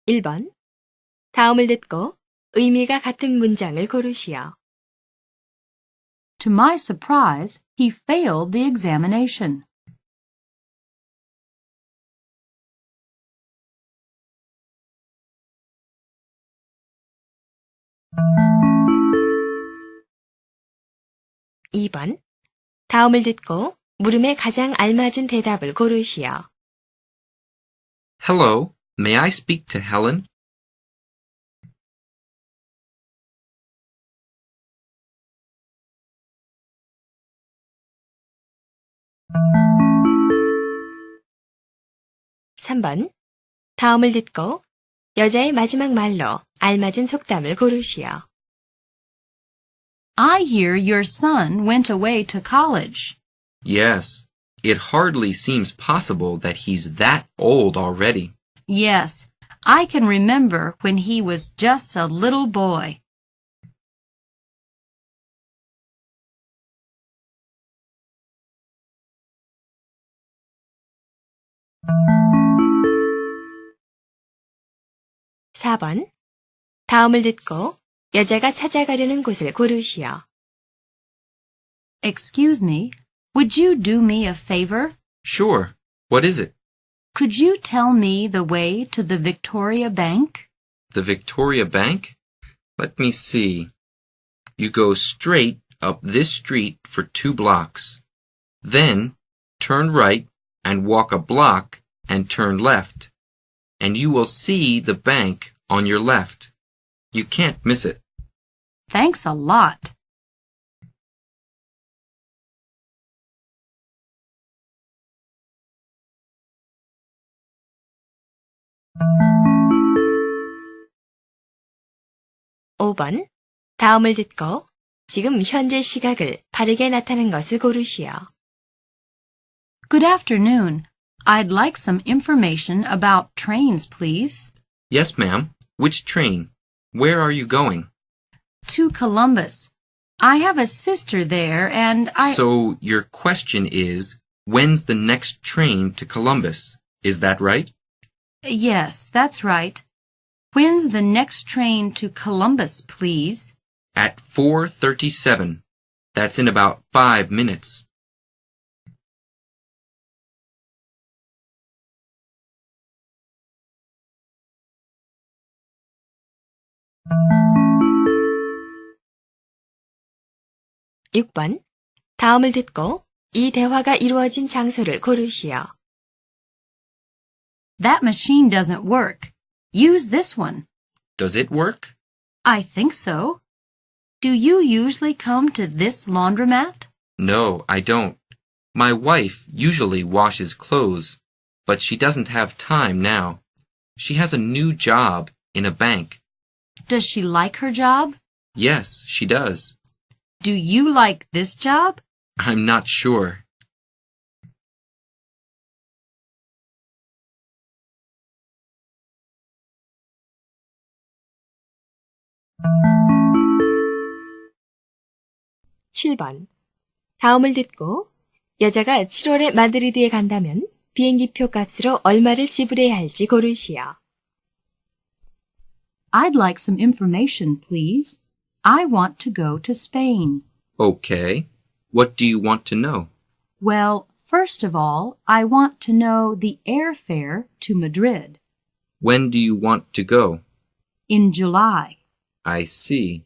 1번. 다음을 듣고 의미가 같은 문장을 고르시오. To my surprise, he failed the examination. 2번. 다음을 듣고 물음에 가장 알맞은 대답을 고르시오. Hello, may I speak to Helen? 3번. 다음을 듣고 여자의 마지막 말로 알맞은 속담을 고르시오. I hear your son went away to college. Yes, it hardly seems possible that he's that old already. Yes, I can remember when he was just a little boy. 4번. 다음을 듣고 여자가 찾아가려는 곳을 고르시오. Excuse me, would you do me a favor? Sure. What is it? Could you tell me the way to the Victoria Bank? The Victoria Bank? Let me see. You go straight up this street for 2 blocks. Then turn right and walk a block and turn left. And you will see the bank on your left. You can't miss it. Thanks a lot. (5번) 다음을 듣고 지금 현재 시각을 바르게 나타낸 것을 고르시오. Good afternoon. I'd like some information about trains, please. Yes, ma'am. Which train? Where are you going? To Columbus. I have a sister there and So your question is, when's the next train to Columbus? Is that right? Yes, that's right. When's the next train to Columbus, please? At 4:37. That's in about 5 minutes. (6번) 다음을 듣고 이 대화가 이루어진 장소를 고르시오. That machine doesn't work. Use this one. Does it work? I think so. Do you usually come to this laundromat? No, I don't. My wife usually washes clothes, but she doesn't have time now. She has a new job in a bank. Does she like her job? Yes, she does. Do you like this job? I'm not sure. (7번) 다음을 듣고 여자가 7월에 마드리드에 간다면 비행기표 값으로 얼마를 지불해야 할지 고르시오. I'd like some information, please. I want to go to Spain. Okay. What do you want to know? Well, first of all, I want to know the airfare to Madrid. When do you want to go? In July. I see.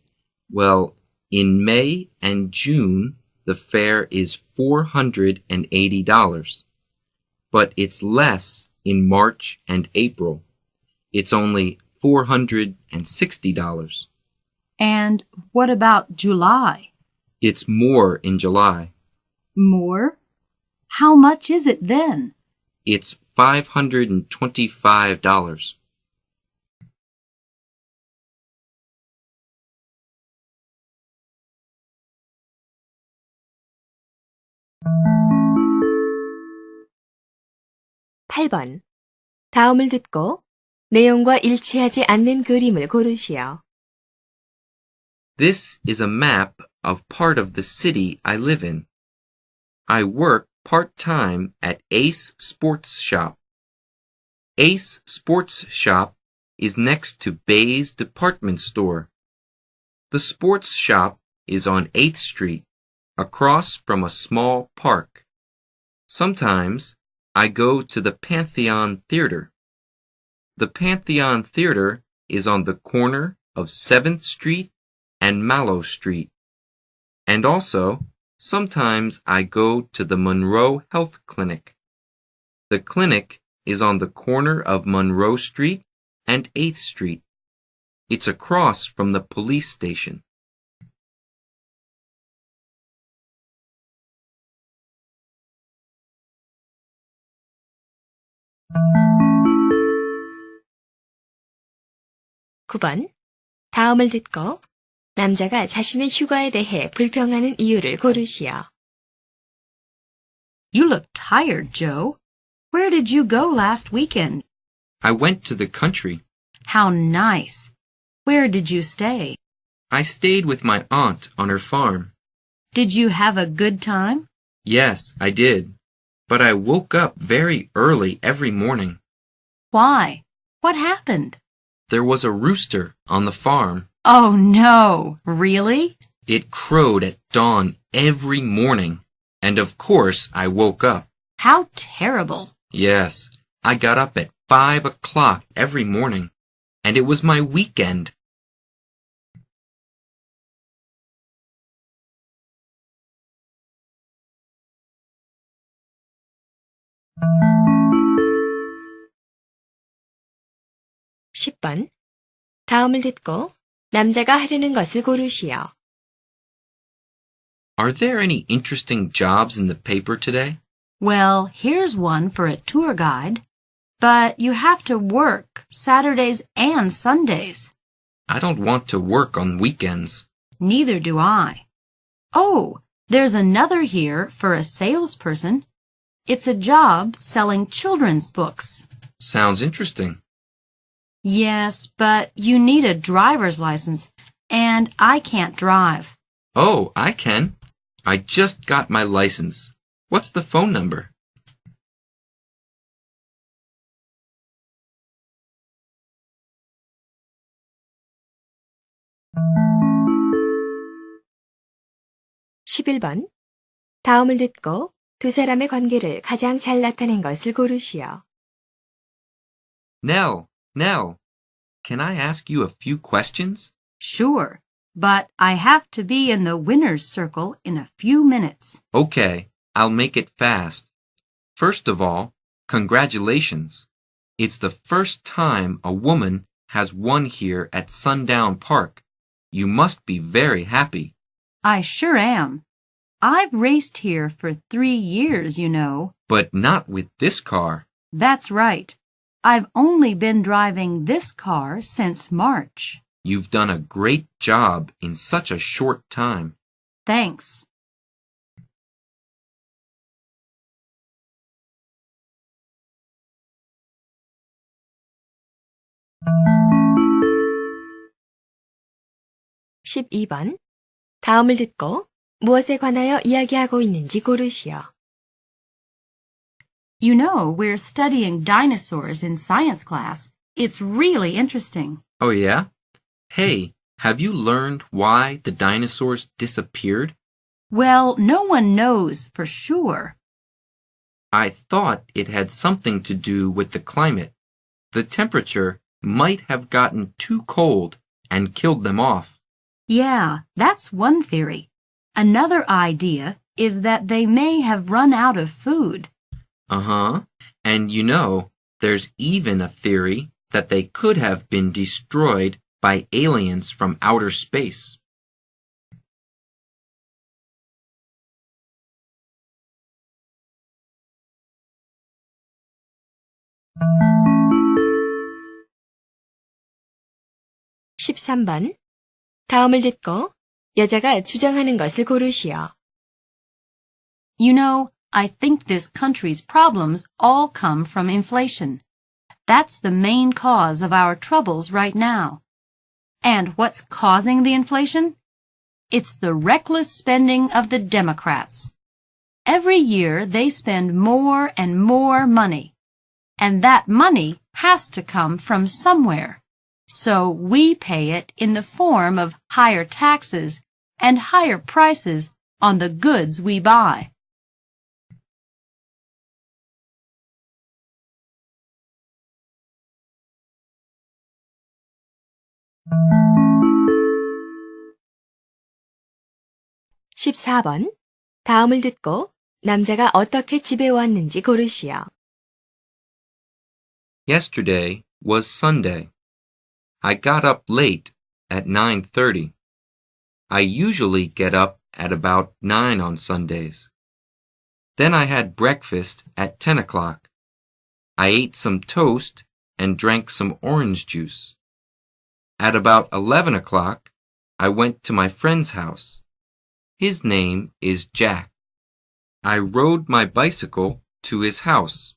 Well, in May and June, the fare is $480. But it's less in March and April. It's only $460. And what about July? It's more in July. More? How much is it then? It's $525. (8번) 다음을 듣고 내용과 일치하지 않는 그림을 고르시오. This is a map of part of the city I live in. I work part-time at Ace Sports Shop. Ace Sports Shop is next to Bay's department store. The sports shop is on 8th Street, across from a small park. Sometimes I go to the Pantheon Theater. The Pantheon Theater is on the corner of 7th Street and Mallow Street. And also, sometimes I go to the Monroe Health Clinic. The clinic is on the corner of Monroe Street and 8th Street. It's across from the police station. (9번) 다음을 듣고 남자가 자신의 휴가에 대해 불평하는 이유를 고르시오. You look tired, Joe. Where did you go last weekend? I went to the country. How nice. Where did you stay? I stayed with my aunt on her farm. Did you have a good time? Yes, I did. But I woke up very early every morning. Why? What happened? There was a rooster on the farm. Oh, no. Really? It crowed at dawn every morning. And of course I woke up. How terrible. Yes, I got up at 5 o'clock every morning. And it was my weekend. (10번) 다음을 듣고 남자가 하려는 것을 고르시오. Are there any interesting jobs in the paper today? Well, here's one for a tour guide. But you have to work Saturdays and Sundays. I don't want to work on weekends. Neither do I. Oh, there's another here for a salesperson. It's a job selling children's books. Sounds interesting. Yes, but you need a driver's license, and I can't drive. Oh, I can. I just got my license. What's the phone number? (11번) 다음을 듣고 두 사람의 관계를 가장 잘 나타낸 것을 고르시오. Nell, can I ask you a few questions? Sure, but I have to be in the winner's circle in a few minutes. Okay, I'll make it fast. First of all, congratulations. It's the first time a woman has won here at Sundown Park. You must be very happy. I sure am. I've raced here for 3 years, you know. But not with this car. That's right. I've only been driving this car since March. You've done a great job in such a short time. Thanks. (12번) 다음을 듣고 무엇에 관하여 이야기하고 있는지 고르시오. You know, we're studying dinosaurs in science class. It's really interesting. Oh yeah? Hey, have you learned why the dinosaurs disappeared? Well, no one knows for sure. I thought it had something to do with the climate. The temperature might have gotten too cold and killed them off. Yeah, that's one theory. Another idea is that they may have run out of food. Uh-huh. And you know, there's even a theory that they could have been destroyed by aliens from outer space. (13번) 다음을 듣고 여자가 주장하는 것을 고르시오. You know, I think this country's problems all come from inflation. That's the main cause of our troubles right now. And what's causing the inflation? It's the reckless spending of the Democrats. Every year they spend more and more money. And that money has to come from somewhere. so we pay it in the form of higher taxes and higher prices on the goods we buy. (14번) 다음을 듣고 남자가 어떻게 집에 왔는지 고르시오. Yesterday was Sunday. I got up late at 9:30. I usually get up at about 9 on Sundays. Then I had breakfast at 10 o'clock. I ate some toast and drank some orange juice. At about 11 o'clock, I went to my friend's house. His name is Jack. I rode my bicycle to his house.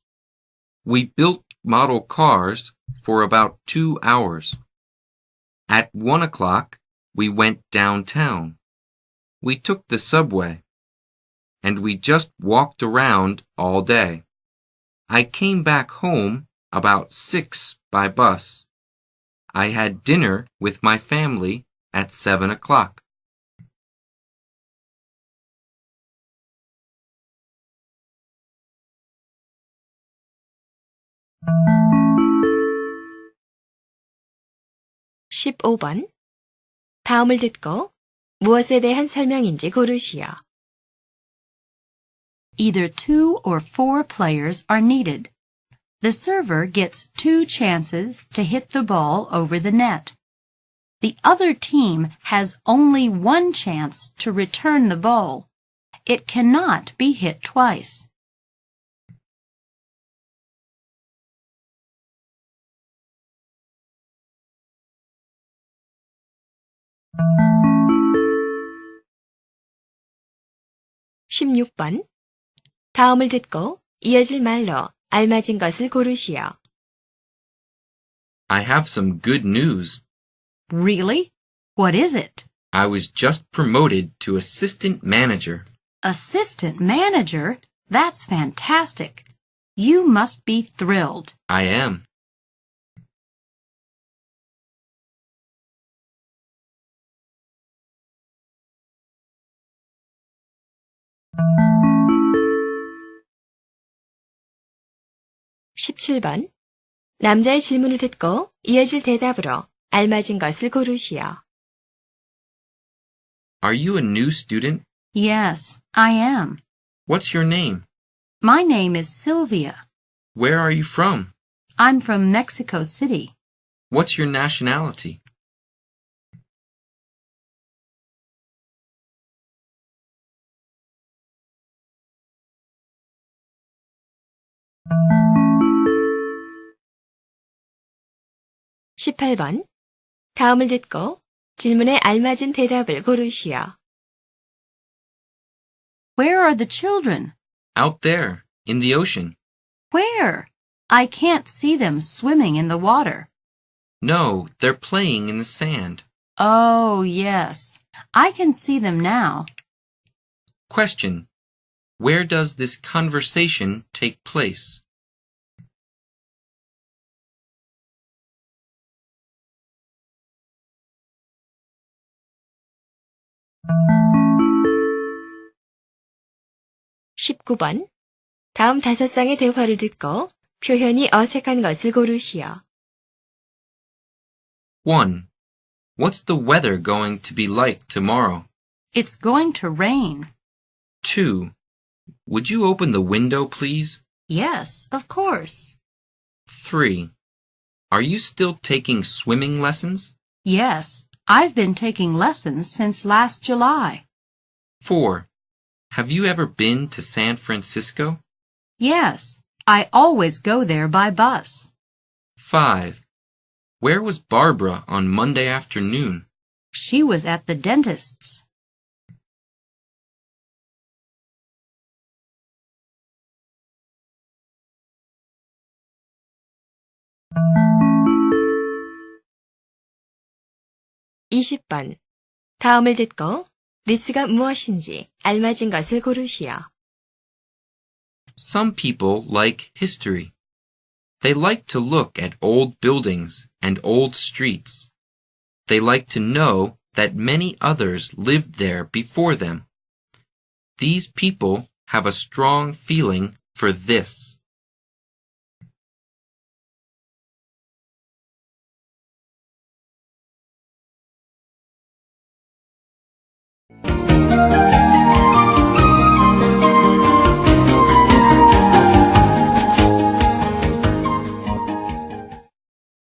We built model cars for about 2 hours. At 1 o'clock, we went downtown. We took the subway, and we just walked around all day. I came back home about 6 by bus. I had dinner with my family at 7 o'clock. (15번) 다음을 듣고 무엇에 대한 설명인지 고르시오. Either 2 or 4 players are needed. The server gets 2 chances to hit the ball over the net. The other team has only 1 chance to return the ball. It cannot be hit twice. (16번) 다음을 듣고 이어질 말로 알맞은 것을 고르시오. I have some good news. Really? What is it? I was just promoted to assistant manager. Assistant manager? That's fantastic. You must be thrilled. I am. (17번) 남자의 질문을 듣고 이어질 대답으로 알맞은 것을 고르시오. Are you a new student? Yes, I am. What's your name? My name is Sylvia. Where are you from? I'm from Mexico City. What's your nationality? (18번) 다음을 듣고 질문에 알맞은 대답을 고르시오. Where are the children? Out there, in the ocean. Where? I can't see them swimming in the water. No, they're playing in the sand. Oh, yes. I can see them now. Question. Where does this conversation take place? (19번) 다음 5쌍의 대화를 듣고 표현이 어색한 것을 고르시오. 1. What's the weather going to be like tomorrow? It's going to rain. 2. Would you open the window, please? Yes, of course. 3. Are you still taking swimming lessons? Yes, I've been taking lessons since last July. 4. Have you ever been to San Francisco? Yes, I always go there by bus. 5. Where was Barbara on Monday afternoon? She was at the dentist's. (20번) 다음을 듣고 this가 무엇인지 알맞은 것을 고르시오. Some people like history. They like to look at old buildings and old streets. They like to know that many others lived there before them. These people have a strong feeling for this.